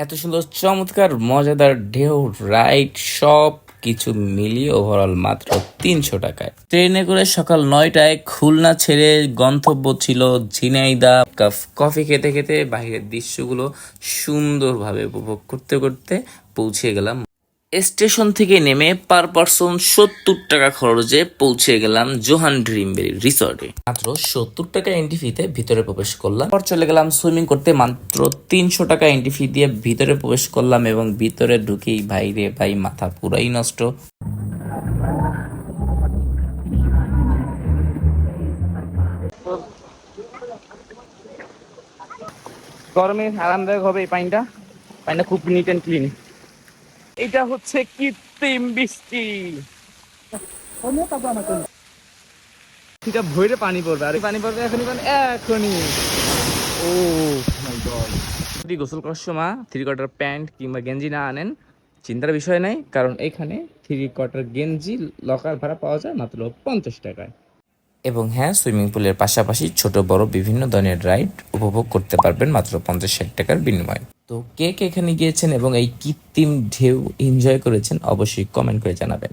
এত সুন্দর চমৎকার মজাদার ঢেউ রাইড সব কিছু মিলিয়ে ওভারঅল মাত্র 300 টাকায়। ট্রেনে করে সকাল 9টায় খুলনা ছেড়ে গন্তব্য ছিল ঝিনাইদহ। কফি খেতে খেতে বাইরের দৃশ্যগুলো সুন্দরভাবে উপভোগ করতে করতে পৌঁছে গেলাম। স্টেশন থেকে নেমে পার পার্সন 70 টাকা খরচে পৌঁছে গেলাম জোহান ড্রিমবেরি রিসর্টে। মাত্র 70 টাকা এন্ট্রি ফিতে ভিতরে প্রবেশ করলাম। পর চলে গেলাম সুইমিং করতে। মাত্র 300 টাকা এন্ট্রি ফি দিয়ে ভিতরে প্রবেশ করলাম এবং ভিতরে ঢুকেই ভাই মাথা পুরাই নষ্ট। গরমে আরামদায়ক হবে এই পানিটা। পানিটা খুব নিট অ্যান্ড ক্লিন। এটা হচ্ছে কৃত্রিম বৃষ্টি। এটা ভরে পানি পড়বে আর পানি পড়বে এখনই। ও মাই গড। যদি গোসল করার সময় 3/4 প্যান্ট কিংবা গেঞ্জি না আনেন চিন্তার বিষয় নাই, কারণ এখানে 3/4 গেঞ্জি লকার ভাড়া পাওয়া যায় মাত্র 50 টাকায়। এবং হ্যাঁ, সুইমিং পুলের পাশাপাশি ছোট বড় বিভিন্ন ধরনের রাইড উপভোগ করতে পারবেন মাত্র 50-60 টাকার বিনিময়ে। তো কে কে এখানে গিয়েছেন এবং এই কৃত্রিম ঢেউ এনজয় করেছেন অবশ্যই কমেন্ট করে জানাবেন।